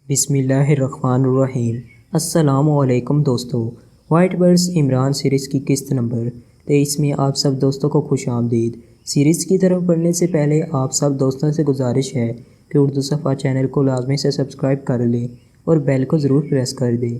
بسم اللہ الرحمن الرحیم۔ السلام علیکم دوستو، وائٹ برڈز عمران سیریز کی قسط نمبر 23 میں آپ سب دوستوں کو خوش آمدید۔ سیریز کی طرف بڑھنے سے پہلے آپ سب دوستوں سے گزارش ہے کہ اردو صفحہ چینل کو لازمی سے سبسکرائب کر لیں اور بیل کو ضرور پریس کر دیں۔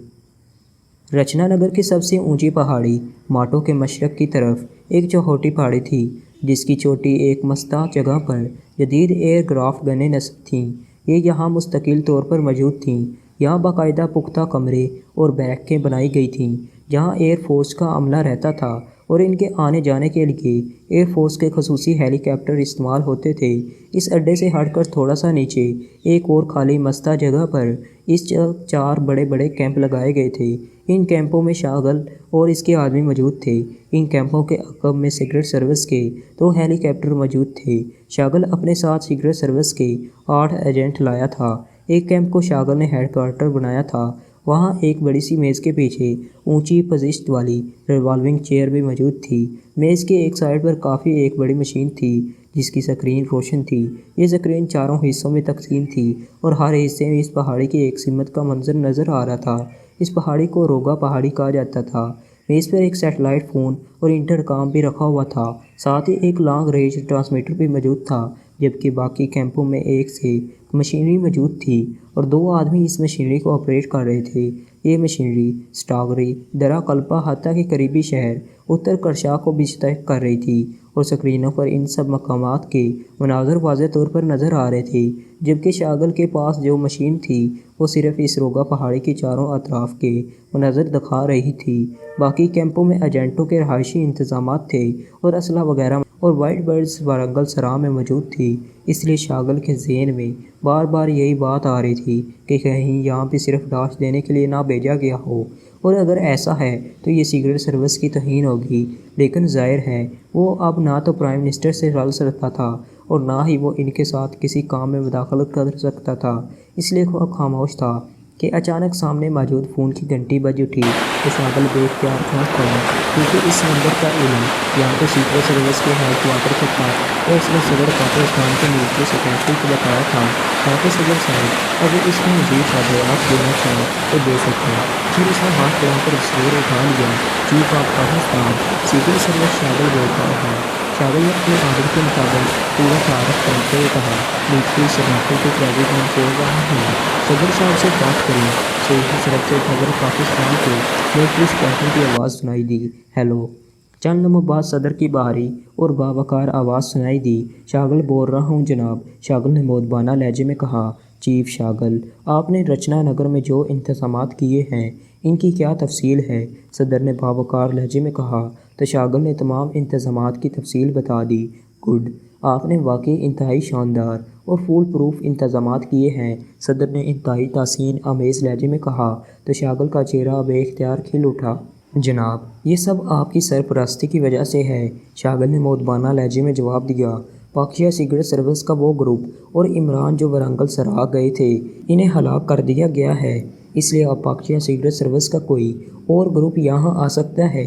رچنا نگر کی سب سے اونچی پہاڑی ماٹو کے مشرق کی طرف ایک چوہوٹی پہاڑی تھی، جس کی چوٹی ایک مستح جگہ پر جدید ایئر کرافٹ گنیں نصب تھیں۔ یہ یہاں مستقل طور پر موجود تھیں۔ یہاں باقاعدہ پختہ کمرے اور بیرکیں بنائی گئی تھیں جہاں ایئر فورس کا عملہ رہتا تھا اور ان کے آنے جانے کے لیے ایئر فورس کے خصوصی ہیلی کاپٹر استعمال ہوتے تھے۔ اس اڈے سے ہٹ کر تھوڑا سا نیچے ایک اور خالی مستح جگہ پر اس 4 بڑے بڑے کیمپ لگائے گئے تھے۔ ان کیمپوں میں شاغل اور اس کے آدمی موجود تھے۔ ان کیمپوں کے عقب میں سیکرٹ سروس کے 2 ہیلی کاپٹر موجود تھے۔ شاغل اپنے ساتھ سیکرٹ سروس کے 8 ایجنٹ لایا تھا۔ ایک کیمپ کو شاغل نے ہیڈ کوارٹر بنایا تھا۔ وہاں ایک بڑی سی میز کے پیچھے اونچی پوزیشن والی ریوالونگ چیئر بھی موجود تھی۔ میز کے ایک سائڈ پر کافی ایک بڑی مشین تھی جس کی سکرین روشن تھی۔ یہ سکرین 4 حصوں میں تقسیم تھی اور ہر حصے میں اس پہاڑی کی ایک سمت کا منظر نظر آ رہا تھا۔ اس پہاڑی کو روگا پہاڑی کہا جاتا تھا۔ میز پر ایک سیٹلائٹ فون اور انٹرکام بھی رکھا ہوا تھا، ساتھ ہی ایک لانگ رینج ٹرانسمیٹر بھی موجود تھا، جبکہ باقی کیمپوں میں ایک سے مشینری موجود تھی اور 2 آدمی اس مشینری کو آپریٹ کر رہے تھے۔ یہ مشینری سٹاگری درا کلپا حتی کے قریبی شہر اتر کرشا کو بھی مشترک کر رہی تھی اور سکرینوں پر ان سب مقامات کے مناظر واضح طور پر نظر آ رہے تھے، جبکہ شاغل کے پاس جو مشین تھی وہ صرف اس روگا پہاڑی کے چاروں اطراف کے مناظر دکھا رہی تھی۔ باقی کیمپوں میں ایجنٹوں کے رہائشی انتظامات تھے اور اسلحہ وغیرہ اور وائٹ برڈز وارنگل سرا میں موجود تھی، اس لیے شاغل کے ذہن میں بار بار یہی بات آ رہی تھی کہ کہیں یہاں بھی صرف لاش دینے کے لیے نہ بھیجا گیا ہو، اور اگر ایسا ہے تو یہ سیکرٹ سروس کی توہین ہوگی۔ لیکن ظاہر ہے وہ اب نہ تو پرائم منسٹر سے رل سکتا تھا اور نہ ہی وہ ان کے ساتھ کسی کام میں مداخلت کر سکتا تھا، اس لیے وہ خاموش تھا کہ اچانک سامنے موجود فون کی گھنٹی بج اٹھی تو شاغل بے اختیار چونک پڑا، کیونکہ اس نمبر کا علم یہاں تو سیکرٹ سروس کے ہیڈ کوارٹر سے تھا اور اس نے صدر پاکستان کے ملٹری سیکرٹری کو بتایا تھا تاکہ صدر صاحب اگر اس میں مزید تفصیلات دینا چاہیں تو دے سکیں۔ پھر اس نے ہاتھ بڑھا کر تصویر اٹھا لیا۔ Chief of Pakistan secret service Shaghil بول رہا ہے۔ شاغل نے اپنے آرڈر کے مطابق پورا تعارف کرتے ہوئے کہا، ملٹری سیکرٹری کو پریزیڈنٹ بول رہا ہوں، صدر صاحب سے بات کریں۔ سیکرٹ سروس سے خبر پاکستان کو ملٹری سیکرٹری کی آواز سنائی دی، ہیلو۔ چند لمحوں بعد صدر کی بھاری اور باوقار آواز سنائی دی، شاغل بول رہا ہوں جناب۔ شاغل نے مؤدبانہ لہجے میں کہا، چیف شاغل، آپ نے رچنا نگر میں جو انتظامات کیے ہیں ان کی کیا تفصیل ہے؟ صدر نے باوقار لہجے میں کہا تو شاغل نے تمام انتظامات کی تفصیل بتا دی۔ گڈ، آپ نے واقعی انتہائی شاندار اور فول پروف انتظامات کیے ہیں، صدر نے انتہائی تحسین آمیز لہجے میں کہا تو شاغل کا چہرہ بے اختیار کھل اٹھا۔ جناب، یہ سب آپ کی سرپرستی کی وجہ سے ہے، شاغل نے مؤدبانہ لہجے میں جواب دیا۔ پاکشا سیکرٹ سروس کا وہ گروپ اور عمران جو وارنگل سرا گئے تھے انہیں ہلاک کر دیا گیا ہے، اس لیے اب پاکشا سیکرٹ سروس کا کوئی اور گروپ یہاں آ سکتا ہے،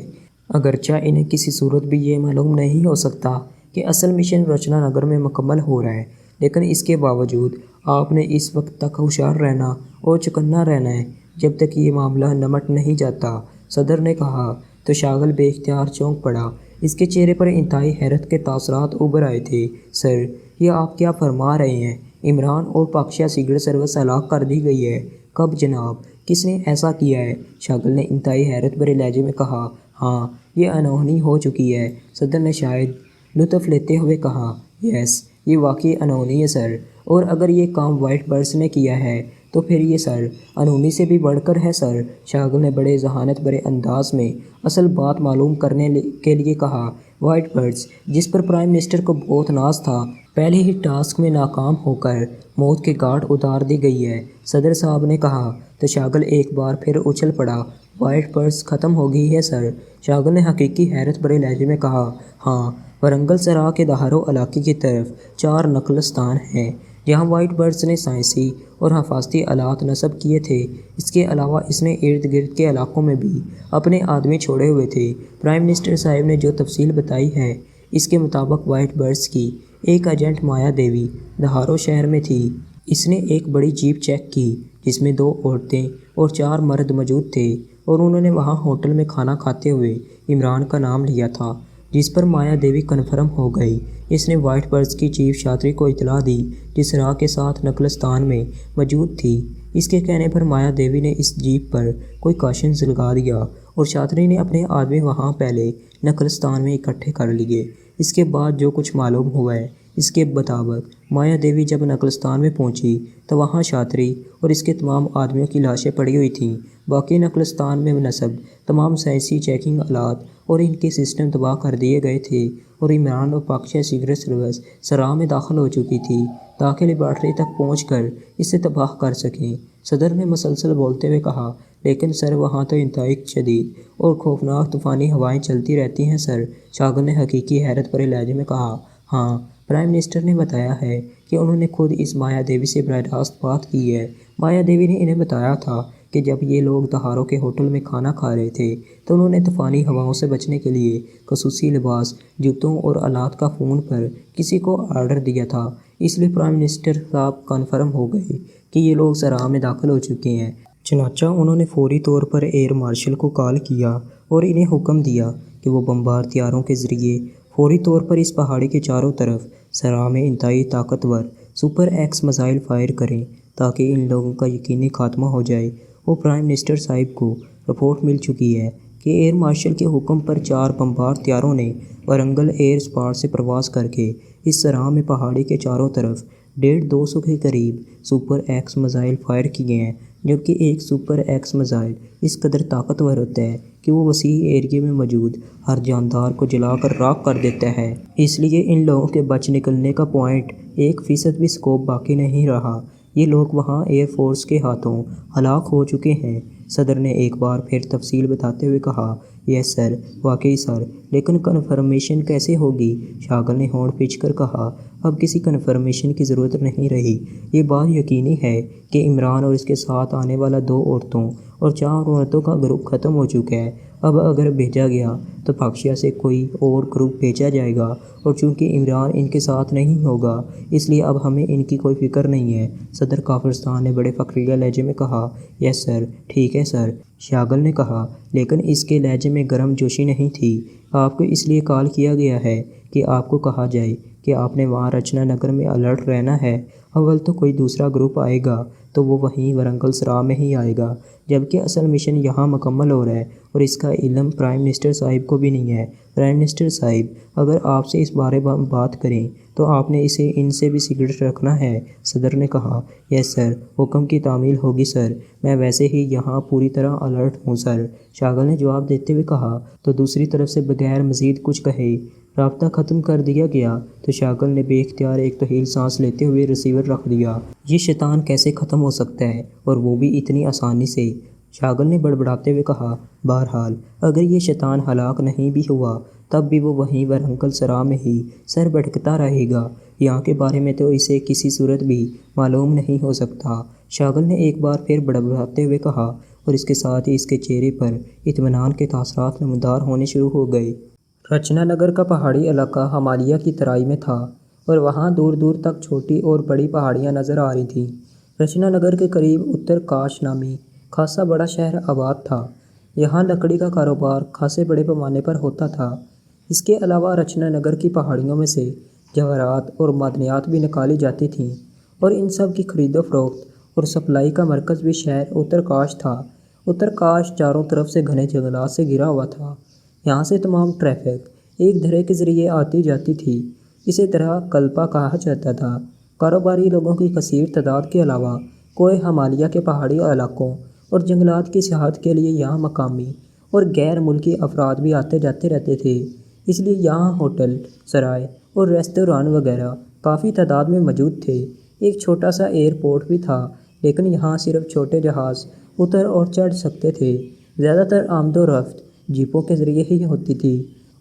اگرچہ انہیں کسی صورت بھی یہ معلوم نہیں ہو سکتا کہ اصل مشن رچنا نگر میں مکمل ہو رہا ہے، لیکن اس کے باوجود آپ نے اس وقت تک ہوشیار رہنا اور چوکنا رہنا ہے جب تک یہ معاملہ نمٹ نہیں جاتا، صدر نے کہا تو شاغل بے اختیار چونک پڑا۔ اس کے چہرے پر انتہائی حیرت کے تاثرات ابھر آئے تھے۔ سر، یہ آپ کیا فرما رہے ہیں؟ عمران اور پاکشا سیکرٹ سروس ہلاک کر دی گئی ہے؟ کب جناب؟ کس نے ایسا کیا ہے؟ شاغل نے انتہائی حیرت بھرے لہجے میں کہا، ہاں، یہ انہونی ہو چکی ہے، صدر نے شاید لطف لیتے ہوئے کہا، یس، یہ واقعی انہونی ہے سر، اور اگر یہ کام وائٹ برڈز نے کیا ہے تو پھر یہ سر انہونی سے بھی بڑھ کر ہے سر۔ شاغل نے بڑے ذہانت بھرے انداز میں اصل بات معلوم کرنے کے لیے کہا، وائٹ برڈز جس پر پرائم منسٹر کو بہت ناز تھا پہلے ہی ٹاسک میں ناکام ہو کر موت کے گھاٹ اتار دی گئی ہے، صدر صاحب نے کہا تو شاغل ایک بار پھر اچھل پڑا، وائٹ برڈز ختم ہو گئی ہے سر۔ شاغل نے حقیقی حیرت بھرے لہجے میں کہا، ہاں، وارنگل سرا کے دہارو علاقے کی طرف 4 نقلستان ہیں جہاں وائٹ برڈز نے سائنسی اور حفاظتی آلات نصب کیے تھے، اس کے علاوہ اس نے ارد گرد کے علاقوں میں بھی اپنے آدمی چھوڑے ہوئے تھے۔ پرائم منسٹر صاحب نے جو تفصیل بتائی ہے اس کے مطابق وائٹ برڈز کی ایک ایجنٹ مایا دیوی دہارو شہر میں تھی، اس نے ایک بڑی جیپ چیک کی جس میں 2 عورتیں اور 4 مرد موجود تھے اور انہوں نے وہاں ہوٹل میں کھانا کھاتے ہوئے عمران کا نام لیا تھا، جس پر مایا دیوی کنفرم ہو گئی۔ اس نے وائٹ برڈز کی چیف شاتری کو اطلاع دی، جس راہ کے ساتھ نقلستان میں موجود تھی۔ اس کے کہنے پر مایا دیوی نے اس جیپ پر کوئی کاشنز لگا دیا اور شاتری نے اپنے آدمی وہاں پہلے نقلستان میں اکٹھے کر لیے۔ اس کے بعد جو کچھ معلوم ہوا ہے، اس کے مطابق مایا دیوی جب نقلستان میں پہنچی تو وہاں شاتری اور اس کے تمام آدمیوں کی لاشیں پڑی ہوئی تھیں۔ باقی نقلستان میں نصب تمام سائنسی چیکنگ آلات اور ان کے سسٹم تباہ کر دیے گئے تھے اور عمران اور پاکستان سیکرٹ سروس سراہ میں داخل ہو چکی تھی تاکہ لیبارٹری تک پہنچ کر اسے تباہ کر سکیں۔ صدر نے مسلسل بولتے ہوئے کہا، لیکن سر وہاں تو انتہائی شدید اور خوفناک طوفانی ہوائیں چلتی رہتی ہیں سر۔ شاگل نے حقیقی حیرت بھرے لہجے میں کہا، ہاں، پرائم منسٹر نے بتایا ہے کہ انہوں نے خود اس مایا دیوی سے براہ راست بات کی ہے۔ مایا دیوی نے انہیں بتایا تھا کہ جب یہ لوگ دہاروں کے ہوٹل میں کھانا کھا رہے تھے تو انہوں نے طوفانی ہواؤں سے بچنے کے لیے خصوصی لباس، جوتوں اور آلات کا فون پر کسی کو آرڈر دیا تھا۔ اس لیے پرائم منسٹر صاحب کنفرم ہو گئے کہ یہ لوگ سراہ میں داخل ہو چکے ہیں۔ چنانچہ انہوں نے فوری طور پر ایئر مارشل کو کال کیا اور انہیں حکم دیا کہ وہ بمبار طیاروں کے ذریعے فوری طور پر اس پہاڑی کے چاروں طرف سراہ میں انتہائی طاقتور سپر ایکس میزائل فائر کریں تاکہ ان لوگوں کا یقینی خاتمہ ہو جائے۔ وہ پرائم منسٹر صاحب کو رپورٹ مل چکی ہے کہ ایئر مارشل کے حکم پر 4 بمبار طیاروں نے ورنگل ایئر اسپاٹ سے پرواز کر کے اس سراہ میں پہاڑی کے چاروں طرف 150-200 کے قریب سپر ایکس میزائل فائر کیے ہیں، جبکہ ایک سپر ایکس میزائل اس قدر طاقتور ہوتا ہے کہ وہ وسیع ایریے میں موجود ہر جاندار کو جلا کر راکھ کر دیتا ہے۔ اس لیے ان لوگوں کے بچ نکلنے کا 0.1% بھی سکوپ باقی نہیں رہا۔ یہ لوگ وہاں ایئر فورس کے ہاتھوں ہلاک ہو چکے ہیں۔ صدر نے ایک بار پھر تفصیل بتاتے ہوئے کہا، یس سر، واقعی سر، لیکن کنفرمیشن کیسے ہوگی؟ شاگل نے ہونٹ پھینچ کر کہا، اب کسی کنفرمیشن کی ضرورت نہیں رہی۔ یہ بات یقینی ہے کہ عمران اور اس کے ساتھ آنے والا 2 عورتوں اور 4 عورتوں کا گروپ ختم ہو چکا ہے۔ اب اگر بھیجا گیا تو پاکستان سے کوئی اور گروپ بھیجا جائے گا، اور چونکہ عمران ان کے ساتھ نہیں ہوگا اس لیے اب ہمیں ان کی کوئی فکر نہیں ہے۔ صدر کافرستان نے بڑے فخریہ لہجے میں کہا، یس سر، ٹھیک ہے سر۔ شاگل نے کہا، لیکن اس کے لہجے میں گرم جوشی نہیں تھی۔ آپ کو اس لیے کال کیا گیا ہے کہ آپ کو کہا جائے کہ آپ نے وہاں رچنا نگر میں الرٹ رہنا ہے۔ اول تو کوئی دوسرا گروپ آئے گا تو وہ وہیں ورنگل سراہ میں ہی آئے گا، جبکہ اصل مشن یہاں مکمل ہو رہا ہے اور اس کا علم پرائم منسٹر صاحب کو بھی نہیں ہے۔ پرائم منسٹر صاحب اگر آپ سے اس بارے میں بات کریں تو آپ نے اسے ان سے بھی سیکرٹ رکھنا ہے۔ صدر نے کہا، یس سر، حکم کی تعمیل ہوگی سر، میں ویسے ہی یہاں پوری طرح الرٹ ہوں سر۔ شاگل نے جواب دیتے ہوئے کہا، تو دوسری طرف سے بغیر مزید کچھ کہے رابطہ ختم کر دیا گیا تو شاگل نے بے اختیار ایک طویل سانس لیتے ہوئے ریسیور رکھ دیا۔ یہ شیطان کیسے ختم ہو سکتا ہے، اور وہ بھی اتنی آسانی سے؟ شاگل نے بڑبڑاتے ہوئے کہا، بہرحال اگر یہ شیطان ہلاک نہیں بھی ہوا تب بھی وہ وہیں ورنگل سراہ میں ہی سر بھٹکتا رہے گا۔ یہاں کے بارے میں تو اسے کسی صورت بھی معلوم نہیں ہو سکتا۔ شاگل نے ایک بار پھر بڑبڑاتے ہوئے کہا، اور اس کے ساتھ ہی اس کے چہرے پر اطمینان کے تاثرات نمودار ہونے شروع ہو گئے۔ رچنا نگر کا پہاڑی علاقہ ہمالیہ کی ترائی میں تھا اور وہاں دور دور تک چھوٹی اور بڑی پہاڑیاں نظر آ رہی تھیں۔ رچنا نگر کے قریب اتر کاش نامی خاصا بڑا شہر آباد تھا۔ یہاں لکڑی کا کاروبار خاصے بڑے پیمانے پر ہوتا تھا۔ اس کے علاوہ رچنا نگر کی پہاڑیوں میں سے جواہرات اور معدنیات بھی نکالی جاتی تھیں، اور ان سب کی خرید و فروخت اور سپلائی کا مرکز بھی شہر اتر کاش تھا۔ اتر کاش چاروں طرف سے گھنے جنگلات سے گھرا ہوا تھا۔ یہاں سے تمام ٹریفک ایک دھرے کے ذریعے آتی جاتی تھی۔ اسے درہ کلپا کہا جاتا تھا۔ کاروباری لوگوں کی کثیر تعداد کے علاوہ کوہ ہمالیہ کے پہاڑی علاقوں اور جنگلات کی سیاحت کے لیے یہاں مقامی اور غیر ملکی افراد بھی آتے جاتے رہتے تھے۔ اس لیے یہاں ہوٹل، سرائے اور ریستوران وغیرہ کافی تعداد میں موجود تھے۔ ایک چھوٹا سا ایئرپورٹ بھی تھا، لیکن یہاں صرف چھوٹے جہاز اتر اور چڑھ سکتے تھے۔ زیادہ تر آمد و رفت جیپوں کے ذریعے ہی ہوتی تھی۔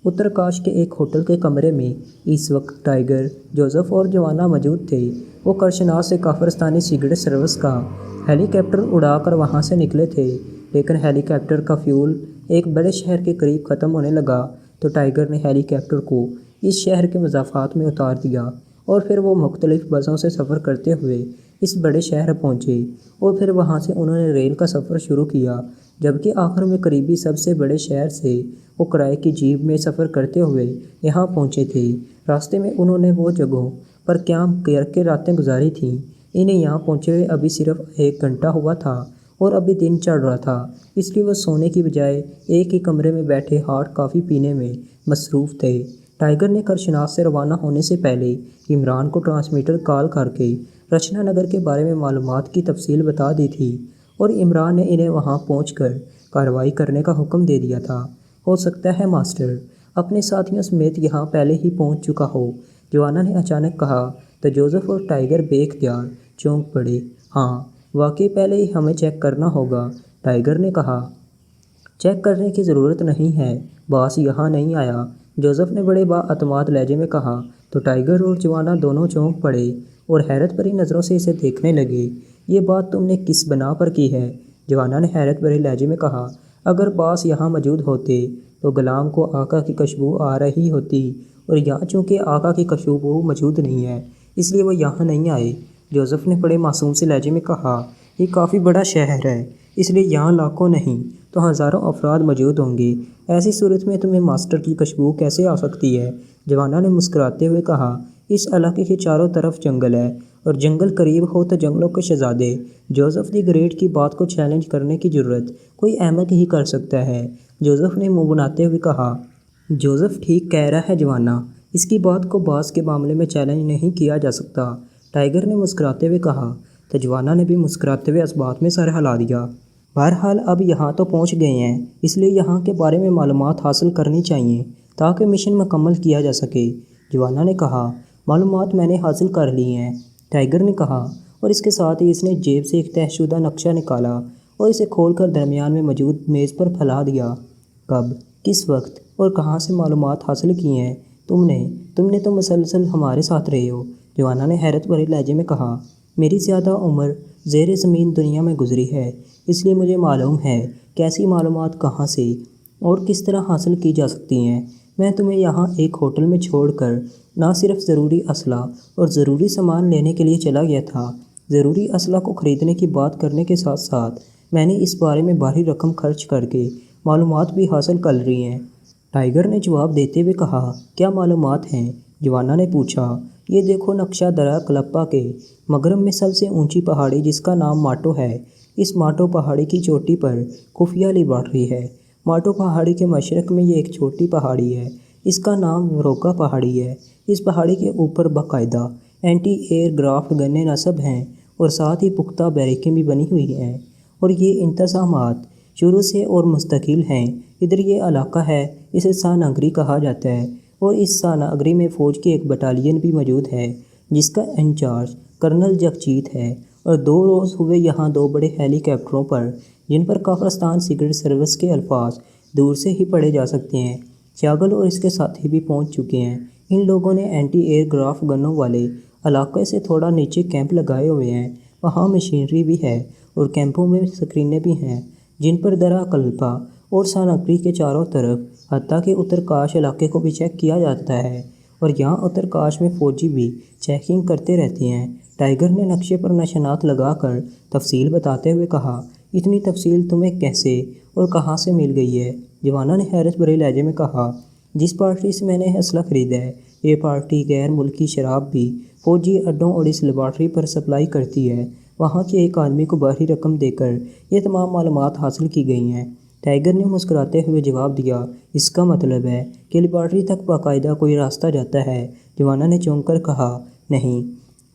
اتر کاش کے ایک ہوٹل کے کمرے میں اس وقت ٹائیگر، جوزف اور جوانا موجود تھے۔ وہ کرشناس سے کافرستانی سیکرٹ سروس کا ہیلی کاپٹر اڑا کر وہاں سے نکلے تھے، لیکن ہیلی کاپٹر کا فیول ایک بڑے شہر کے قریب ختم ہونے لگا تو ٹائیگر نے ہیلی کاپٹر کو اس شہر کے مضافات میں اتار دیا، اور پھر وہ مختلف بسوں سے سفر کرتے ہوئے اس بڑے شہر پہنچے اور پھر وہاں سے انہوں نے ریل کا سفر شروع کیا، جبکہ آخر میں قریبی سب سے بڑے شہر سے وہ کرائے کی جیپ میں سفر کرتے ہوئے یہاں پہنچے تھے۔ راستے میں انہوں نے وہ جگہوں پر قیام کر کے راتیں گزاری تھیں۔ انہیں یہاں پہنچے ہوئے ابھی صرف 1 گھنٹہ ہوا تھا اور ابھی دن چڑھ رہا تھا، اس لیے وہ سونے کی بجائے ایک ہی کمرے میں بیٹھے ہاٹ کافی پینے میں مصروف تھے۔ ٹائیگر نے کرشناس سے روانہ ہونے سے پہلے عمران کو ٹرانسمیٹر کال کر کے رچنا نگر کے بارے میں معلومات کی تفصیل بتا دی تھی اور عمران نے انہیں وہاں پہنچ کر کارروائی کرنے کا حکم دے دیا تھا۔ ہو سکتا ہے ماسٹر اپنے ساتھیوں سمیت یہاں پہلے ہی پہنچ چکا ہو، جوانا نے اچانک کہا تو جوزف اور ٹائیگر بے اختیار چونک پڑے۔ ہاں واقعی پہلے ہی ہمیں چیک کرنا ہوگا، ٹائیگر نے کہا۔ چیک کرنے کی ضرورت نہیں ہے، باس یہاں نہیں آیا، جوزف نے بڑے بااعتماد لہجے میں کہا تو ٹائیگر اور جوانا دونوں چونک پڑے اور حیرت بھری نظروں سے اسے دیکھنے لگے۔ یہ بات تم نے کس بنا پر کی ہے؟ جوانا نے حیرت بھرے لہجے میں کہا۔ اگر باس یہاں موجود ہوتے تو غلام کو آقا کی خوشبو آ رہی ہوتی اور یہاں چونکہ آقا کی خوشبو موجود نہیں ہے اس لیے وہ یہاں نہیں آئے، جوزف نے بڑے معصوم سے لہجے میں کہا۔ یہ کافی بڑا شہر ہے، اس لیے یہاں لاکھوں نہیں تو ہزاروں افراد موجود ہوں گے، ایسی صورت میں تمہیں ماسٹر کی خوشبو کیسے آ سکتی ہے؟ جوانا نے مسکراتے ہوئے کہا۔ اس علاقے کے چاروں طرف جنگل ہے اور جنگل قریب ہو تو جنگلوں کے شہزادے جوزف دی گریٹ کی بات کو چیلنج کرنے کی جرت کوئی احمق ہی کر سکتا ہے، جوزف نے منہ بناتے ہوئے کہا۔ جوزف ٹھیک کہہ رہا ہے جوانا، اس کی بات کو باس کے معاملے میں چیلنج نہیں کیا جا سکتا، ٹائیگر نے مسکراتے ہوئے کہا تو جوانا نے بھی مسکراتے ہوئے اس بات میں سر ہلا دیا۔ بہرحال اب یہاں تو پہنچ گئے ہیں، اس لیے یہاں کے بارے میں معلومات حاصل کرنی چاہیے تاکہ مشن مکمل کیا جا سکے، جوانا نے کہا۔ معلومات میں نے حاصل کر لی ہیں، ٹائیگر نے کہا، اور اس کے ساتھ ہی اس نے جیب سے ایک طے شدہ نقشہ نکالا اور اسے کھول کر درمیان میں موجود میز پر پھیلا دیا۔ کب، کس وقت اور کہاں سے معلومات حاصل کی ہیں تم نے تو مسلسل ہمارے ساتھ رہے ہو، جوانا نے حیرت بھرے لہجے میں کہا۔ میری زیادہ عمر زیر زمین دنیا میں گزری ہے، اس لیے مجھے معلوم ہے کہ ایسی معلومات کہاں سے اور کس طرح حاصل کی جا سکتی ہیں۔ میں تمہیں یہاں ایک ہوٹل میں چھوڑ کر نہ صرف ضروری اسلحہ اور ضروری سامان لینے کے لیے چلا گیا تھا، ضروری اسلحہ کو خریدنے کی بات کرنے کے ساتھ ساتھ میں نے اس بارے میں بھاری رقم خرچ کر کے معلومات بھی حاصل کر لی ہیں، ٹائیگر نے جواب دیتے ہوئے کہا۔ کیا معلومات ہیں؟ جوانا نے پوچھا۔ یہ دیکھو نقشہ درہ کلپا کے مغرب میں سب سے اونچی پہاڑی جس کا نام ماٹو ہے، اس ماٹو پہاڑی کی چوٹی پر خفیہ لیبارٹری ہے۔ ماٹو پہاڑی کے مشرق میں یہ ایک چھوٹی پہاڑی ہے، اس کا نام وروکا پہاڑی ہے۔ اس پہاڑی کے اوپر باقاعدہ اینٹی ایئر کرافٹ گنیں نصب ہیں اور ساتھ ہی پختہ بیرکیں بھی بنی ہوئی ہیں، اور یہ انتظامات شروع سے اور مستقل ہیں۔ ادھر یہ علاقہ ہے، اسے ساناگری کہا جاتا ہے، اور اس ساناگری میں فوج کی ایک بٹالین بھی موجود ہے جس کا انچارج کرنل جگجیت ہے، اور 2 روز ہوئے یہاں 2 بڑے ہیلی کاپٹروں پر جن پر کافرستان سیکرٹ سروس کے الفاظ دور سے ہی پڑھے جا سکتے ہیں، چاگل اور اس کے ساتھی بھی پہنچ چکے ہیں۔ ان لوگوں نے اینٹی ایئر کرافٹ گنوں والے علاقے سے تھوڑا نیچے کیمپ لگائے ہوئے ہیں، وہاں مشینری بھی ہے اور کیمپوں میں سکرینیں بھی ہیں جن پر درہ کلپا اور ساناگری کے چاروں طرف حتیٰ کہ اترکاش علاقے کو بھی چیک کیا جاتا ہے، اور یہاں اترکاش میں فوجی بھی چیکنگ کرتے رہتے ہیں، ٹائیگر نے نقشے پر نشانات لگا کر تفصیل بتاتے ہوئے کہا۔ اتنی تفصیل تمہیں کیسے اور کہاں سے مل گئی ہے؟ جوانا نے حیرت بھرے لہجے میں کہا۔ جس پارٹی سے میں نے اسلحہ خریدا ہے، یہ پارٹی غیر ملکی شراب بھی فوجی اڈوں اور اس لیبارٹری پر سپلائی کرتی ہے، وہاں کے ایک آدمی کو بھاری رقم دے کر یہ تمام معلومات حاصل کی گئی ہیں، ٹائیگر نے مسکراتے ہوئے جواب دیا۔ اس کا مطلب ہے کہ لیبارٹری تک باقاعدہ کوئی راستہ جاتا ہے، جوانا نے چونک کر کہا۔ نہیں،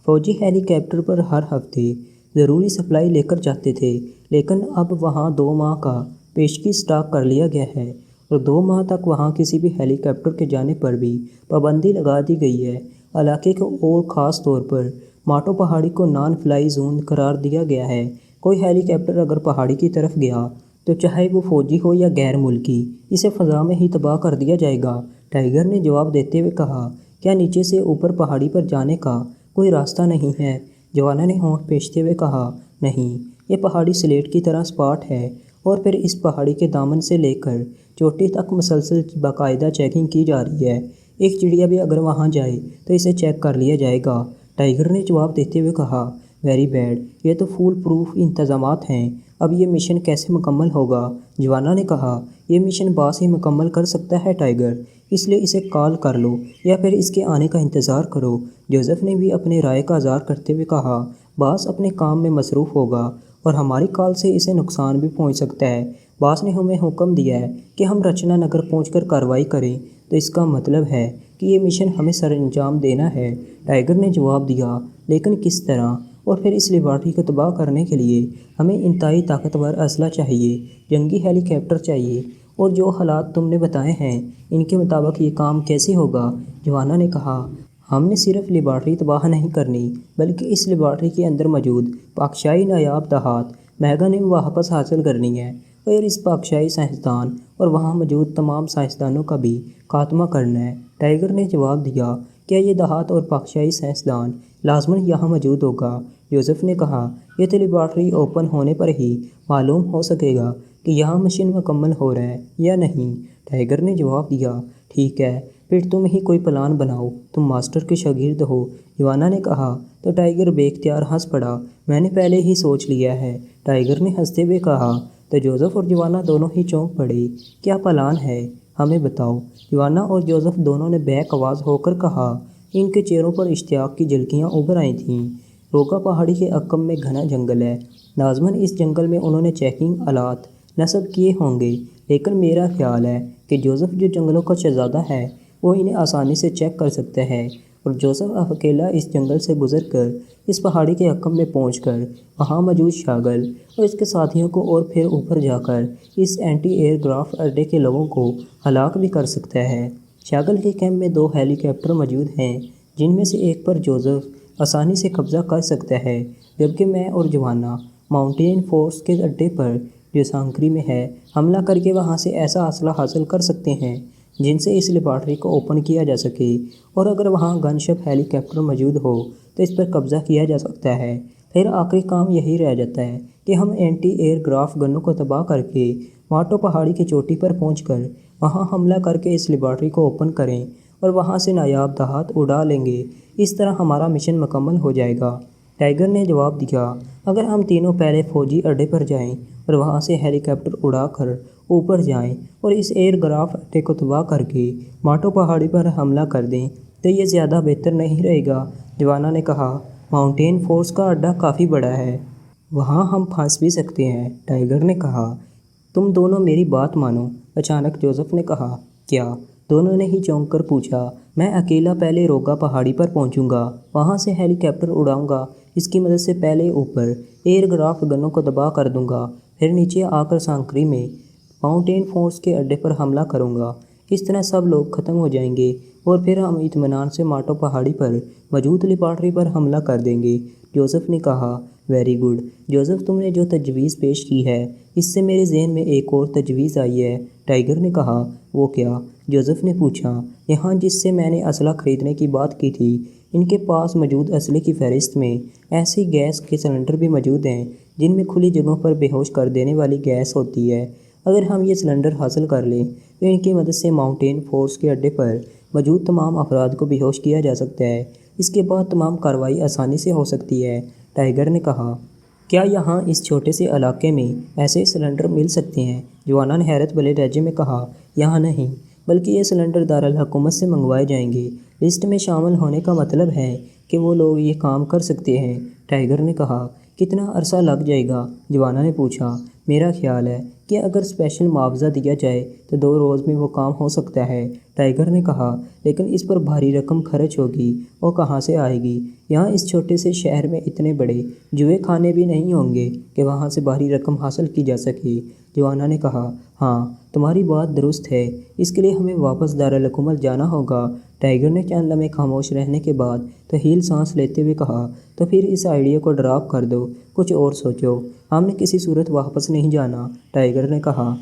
فوجی ہیلی کاپٹر پر ہر ہفتے ضروری سپلائی لے کر جاتے تھے، لیکن اب وہاں 2 ماہ کا پیشگی سٹاک کر لیا گیا ہے اور 2 ماہ تک وہاں کسی بھی ہیلی کاپٹر کے جانے پر بھی پابندی لگا دی گئی ہے۔ علاقے کو اور خاص طور پر ماٹو پہاڑی کو نان فلائی زون قرار دیا گیا ہے، کوئی ہیلی کاپٹر اگر پہاڑی کی طرف گیا تو چاہے وہ فوجی ہو یا غیر ملکی، اسے فضا میں ہی تباہ کر دیا جائے گا، ٹائیگر نے جواب دیتے ہوئے کہا۔ کیا نیچے سے اوپر پہاڑی پر جانے کا کوئی راستہ نہیں ہے؟ جوانا نے ہونٹ پیچتے ہوئے کہا۔ نہیں، یہ پہاڑی سلیٹ کی طرح سپاٹ ہے اور پھر اس پہاڑی کے دامن سے لے کر چوٹی تک مسلسل باقاعدہ چیکنگ کی جا رہی ہے، ایک چڑیا بھی اگر وہاں جائے تو اسے چیک کر لیا جائے گا، ٹائیگر نے جواب دیتے ہوئے کہا۔ ویری بیڈ، یہ تو فول پروف انتظامات ہیں۔ اب یہ مشن کیسے مکمل ہوگا؟ جوانا نے کہا، یہ مشن باس ہی مکمل کر سکتا ہے ٹائیگر، اس لیے اسے کال کر لو یا پھر اس کے آنے کا انتظار کرو۔ جوزف نے بھی اپنے رائے کا اظہار کرتے ہوئے کہا، باس اپنے کام میں مصروف ہوگا اور ہماری کال سے اسے نقصان بھی پہنچ سکتا ہے۔ باس نے ہمیں حکم دیا ہے کہ ہم رچنا نگر پہنچ کر کارروائی کریں، تو اس کا مطلب ہے کہ یہ مشن ہمیں سر انجام دینا ہے۔ ٹائیگر نے جواب دیا، لیکن کس طرح؟ اور پھر اس لیبارٹری کو تباہ کرنے کے لیے ہمیں انتہائی طاقتور اسلحہ چاہیے، جنگی ہیلی کاپٹر چاہیے، اور جو حالات تم نے بتائے ہیں ان کے مطابق یہ کام کیسے ہوگا؟ جوانا نے کہا، ہم نے صرف لیبارٹری تباہ نہیں کرنی بلکہ اس لیبارٹری کے اندر موجود پاکشائی نایاب دھات میگانیم واپس حاصل کرنی ہے، اور اس پاکشائی سائنسدان اور وہاں موجود تمام سائنسدانوں کا بھی خاتمہ کرنا ہے۔ ٹائیگر نے جواب دیا، کیا یہ دھات اور پاکشائی سائنسدان لازماً یہاں موجود ہوگا؟ جوزف نے کہا، یہ تو لیبارٹری اوپن ہونے پر ہی معلوم ہو سکے گا کہ یہاں مشن مکمل ہو رہا ہے یا نہیں۔ ٹائیگر نے جواب دیا، ٹھیک ہے، پھر تم ہی کوئی پلان بناؤ، تم ماسٹر کے شاگرد ہو۔ جوانا نے کہا تو ٹائیگر بے اختیار ہنس پڑا، میں نے پہلے ہی سوچ لیا ہے۔ ٹائیگر نے ہنستے ہوئے کہا تو جوزف اور جوانا دونوں ہی چونک پڑے، کیا پلان ہے؟ ہمیں بتاؤ۔ جوانا اور جوزف دونوں نے بیک آواز ہو کر کہا۔ ان کے چہروں پر اشتیاق کی جھلکیاں ابھر آئی تھیں۔ روکا پہاڑی کے عقب میں گھنا جنگل ہے، لازماً اس جنگل میں انہوں نے چیکنگ آلات نصب کیے ہوں گے، لیکن میرا خیال ہے کہ جوزف جو جنگلوں کا شہزادہ ہے وہ انہیں آسانی سے چیک کر سکتا ہے، اور جوزف اب اکیلا اس جنگل سے گزر کر اس پہاڑی کے عقب میں پہنچ کر وہاں موجود شاگل اور اس کے ساتھیوں کو اور پھر اوپر جا کر اس اینٹی ایئر کرافٹ اڈے کے لوگوں کو ہلاک بھی کر سکتا ہے۔ شاگل کے کیمپ میں 2 ہیلی کاپٹر موجود ہیں، جن میں سے ایک پر جوزف آسانی سے قبضہ کر سکتا ہے، جبکہ میں اور جوانا ماؤنٹین فورس کے اڈے پر جو سانکری میں ہے حملہ کر کے وہاں سے ایسا اسلحہ حاصل کر سکتے ہیں جن سے اس لیبارٹری کو اوپن کیا جا سکے، اور اگر وہاں گن شپ ہیلی کاپٹر موجود ہو تو اس پر قبضہ کیا جا سکتا ہے۔ پھر آخری کام یہی رہ جاتا ہے کہ ہم اینٹی ایئر کرافٹ گنوں کو تباہ کر کے ماٹو پہاڑی کی چوٹی پر پہنچ کر وہاں حملہ کر کے اس لیبارٹری کو اوپن کریں اور وہاں سے نایاب دھات اڑا لیں گے۔ اس طرح ہمارا مشن مکمل ہو جائے گا۔ ٹائیگر نے جواب دیا، اگر ہم تینوں پہلے فوجی اڈے پر جائیں اور وہاں سے ہیلی کاپٹر اڑا کر اوپر جائیں اور اس ایئر کرافٹ اڈے کو تباہ کر کے ماٹو پہاڑی پر حملہ کر دیں تو یہ زیادہ بہتر نہیں رہے گا؟ جوانا نے کہا، ماؤنٹین فورس کا اڈا کافی بڑا ہے، وہاں ہم پھنس بھی سکتے ہیں۔ ٹائیگر نے کہا، تم دونوں میری بات مانو۔ اچانک جوزف نے کہا، کیا؟ دونوں نے ہی چونک کر پوچھا۔ میں اکیلا پہلے روکا پہاڑی پر پہنچوں گا، وہاں سے ہیلی کاپٹر اڑاؤں گا، اس کی مدد سے پہلے اوپر ایئر کرافٹ گنوں کو تباہ کر دوں گا، پھر نیچے آ کر سانکری میں ماؤنٹین فورس کے اڈے پر حملہ کروں گا۔ اس طرح سب لوگ ختم ہو جائیں گے اور پھر ہم اطمینان سے ماٹو پہاڑی پر موجود لیبارٹری پر حملہ کر دیں گے۔ جوزف نے کہا، ویری گڈ جوزف، تم نے جو تجویز پیش کی ہے اس سے میرے ذہن میں ایک اور تجویز آئی ہے۔ ٹائیگر نے کہا، وہ کیا؟ جوزف نے پوچھا، یہاں جس سے میں نے اسلحہ خریدنے کی بات کی تھی، ان کے پاس موجود اسلحے کی فہرست میں ایسی گیس کے سلنڈر بھی موجود ہیں جن میں کھلی جگہوں پر بے ہوش کر دینے والی گیس ہوتی ہے۔ اگر ہم یہ سلنڈر حاصل کر لیں تو ان کی مدد سے ماؤنٹین فورس کے اڈے پر موجود تمام افراد کو بے ہوش کیا جا سکتا ہے، اس کے بعد تمام کارروائی آسانی سے ہو سکتی ہے۔ ٹائیگر نے کہا، کیا یہاں اس چھوٹے سے علاقے میں ایسے سلنڈر مل سکتے ہیں؟ جوانا نے حیرت بھرے لہجے میں کہا، یہاں نہیں، بلکہ یہ سلنڈر دارالحکومت سے منگوائے جائیں گے۔ لسٹ میں شامل ہونے کا مطلب ہے کہ وہ لوگ یہ کام کر سکتے ہیں۔ ٹائیگر نے کہا، کتنا عرصہ لگ جائے گا؟ جوانا نے پوچھا، میرا خیال ہے کہ اگر اسپیشل معاوضہ دیا جائے تو 2 روز میں وہ کام ہو سکتا ہے۔ ٹائیگر نے کہا، لیکن اس پر بھاری رقم خرچ ہوگی، وہ کہاں سے آئے گی؟ یہاں اس چھوٹے سے شہر میں اتنے بڑے جوئے خانے بھی نہیں ہوں گے کہ وہاں سے بھاری رقم حاصل کی جا سکے۔ جوانا نے کہا، ہاں تمہاری بات درست ہے، اس کے لیے ہمیں واپس دارالحکومت جانا ہوگا۔ ٹائیگر نے چند لمحے خاموش رہنے کے بعد طویل سانس لیتے ہوئے کہا، تو پھر اس آئیڈیا کو ڈراپ کر دو، کچھ اور سوچو، ہم نے کسی صورت واپس نہیں جانا۔ ٹائیگر نے کہا۔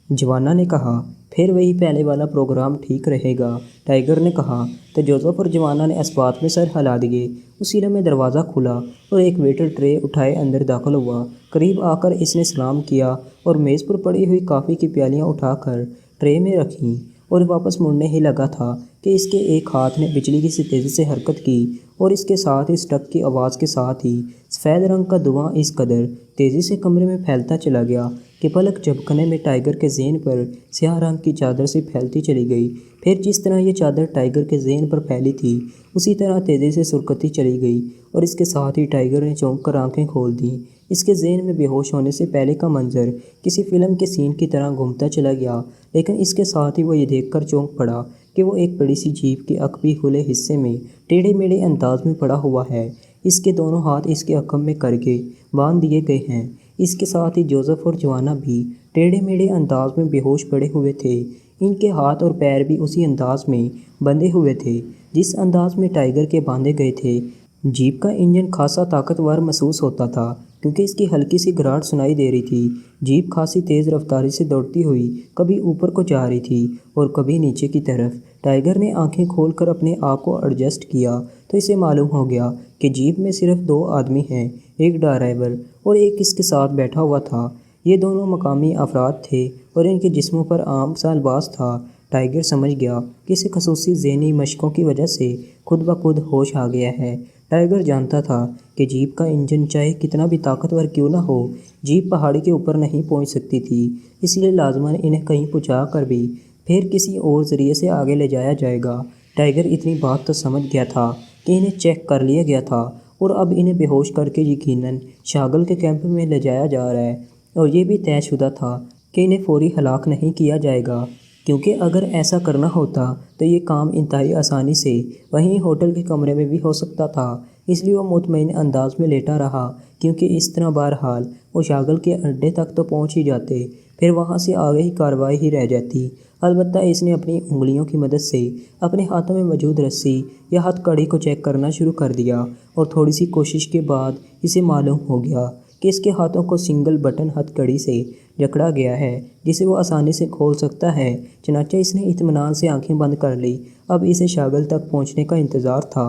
جوانا نے کہا، پھر وہی پہلے والا پروگرام ٹھیک رہے گا۔ ٹائیگر نے کہا تو جوزف اور جوانا نے اسبات میں سر ہلا دیے۔ اسی لمحے دروازہ کھلا اور ایک ویٹر ٹرے اٹھائے اندر داخل ہوا۔ قریب آ کر اس نے سلام کیا اور میز پر پڑی ہوئی کافی کی پیالیاں اٹھا کر ٹرے میں رکھیں اور واپس مڑنے ہی لگا تھا کہ اس کے ایک ہاتھ نے بجلی کی سی تیزی سے حرکت کی اور اس کے ساتھ اس ٹک کی آواز کے ساتھ ہی سفید رنگ کا دھواں اس قدر تیزی سے کمرے میں پھیلتا چلا گیا کہ پلک جھپکنے میں ٹائیگر کے ذہن پر سیاہ رنگ کی چادر سے پھیلتی چلی گئی۔ پھر جس طرح یہ چادر ٹائیگر کے ذہن پر پھیلی تھی اسی طرح تیزی سے سرکتی چلی گئی اور اس کے ساتھ ہی ٹائیگر نے چونک کر آنکھیں کھول دیں۔ اس کے ذہن میں بے ہوش ہونے سے پہلے کا منظر کسی فلم کے سین کی طرح گھومتا چلا گیا، لیکن اس کے ساتھ ہی وہ یہ دیکھ کر چونک پڑا کہ وہ ایک بڑی سی جیپ کے عقبی کھلے حصے میں ٹیڑھے میڑھے انداز میں پڑا ہوا ہے۔ اس کے دونوں ہاتھ اس کے عقب میں کر کے باندھ دیے گئے ہیں۔ اس کے ساتھ ہی جوزف اور جوانا بھی ٹیڑھے میڑھے انداز میں بے ہوش پڑے ہوئے تھے۔ ان کے ہاتھ اور پیر بھی اسی انداز میں بندھے ہوئے تھے جس انداز میں ٹائیگر کے باندھے گئے تھے۔ جیپ کا انجن خاصا طاقتور محسوس ہوتا تھا کیونکہ اس کی ہلکی سی گراٹ سنائی دے رہی تھی۔ جیپ خاصی تیز رفتاری سے دوڑتی ہوئی کبھی اوپر کو جا رہی تھی اور کبھی نیچے کی طرف۔ ٹائیگر نے آنکھیں کھول کر اپنے آپ کو ایڈجسٹ کیا تو اسے معلوم ہو گیا کہ جیپ میں صرف 2 آدمی ہیں، ایک ڈرائیور اور ایک اس کے ساتھ بیٹھا ہوا تھا۔ یہ دونوں مقامی افراد تھے اور ان کے جسموں پر عام سا لباس تھا۔ ٹائیگر سمجھ گیا کہ اسے خصوصی ذہنی مشقوں کی وجہ سے خود بخود ہوش آ گیا ہے۔ ٹائیگر جانتا تھا کہ جیپ کا انجن چاہے کتنا بھی طاقتور کیوں نہ ہو، جیپ پہاڑی کے اوپر نہیں پہنچ سکتی تھی، اس لیے لازماً انہیں کہیں پہنچا کر بھی پھر کسی اور ذریعے سے آگے لے جایا جائے گا۔ ٹائیگر اتنی بات تو سمجھ گیا تھا کہ انہیں چیک کر لیا گیا تھا اور اب انہیں بے ہوش کر کے یقیناً شاگل کے کیمپ میں لے جایا جا رہا ہے، اور یہ بھی طے شدہ تھا کہ انہیں فوری ہلاک نہیں کیا جائے گا، کیونکہ اگر ایسا کرنا ہوتا تو یہ کام انتہائی آسانی سے وہیں ہوٹل کے کمرے میں بھی ہو سکتا تھا۔ اس لیے وہ مطمئن انداز میں لیٹا رہا، کیونکہ اس طرح بہرحال وہ شاگل کے اڈے تک تو پہنچ ہی جاتے، پھر وہاں سے آگے ہی کارروائی ہی رہ جاتی۔ البتہ اس نے اپنی انگلیوں کی مدد سے اپنے ہاتھوں میں موجود رسی یا ہتھ کڑی کو چیک کرنا شروع کر دیا، اور تھوڑی سی کوشش کے بعد اسے معلوم ہو گیا کہ اس کے ہاتھوں کو سنگل بٹن ہتھ کڑی سے جکڑا گیا ہے جسے وہ آسانی سے کھول سکتا ہے۔ چنانچہ اس نے اطمینان سے آنکھیں بند کر لی، اب اسے شاگل تک پہنچنے کا انتظار تھا۔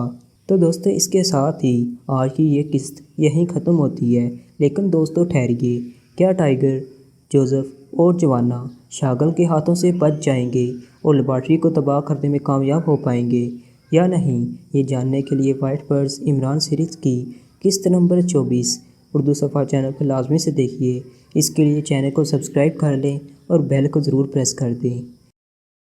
تو دوستو اس کے ساتھ ہی آج کی یہ قسط یہیں ختم ہوتی ہے، لیکن دوستو ٹھہریے، کیا ٹائیگر، جوزف اور جوانا شاگل کے ہاتھوں سے بچ جائیں گے اور لیبارٹری کو تباہ کرنے میں کامیاب ہو پائیں گے یا نہیں؟ یہ جاننے کے لیے وائٹ برڈز عمران سیریز کی قسط نمبر 24 اردو صفحہ چینل کو لازمی سے دیکھیے۔ اس کے لیے چینل کو سبسکرائب کر لیں اور بیل کو ضرور پریس کر دیں۔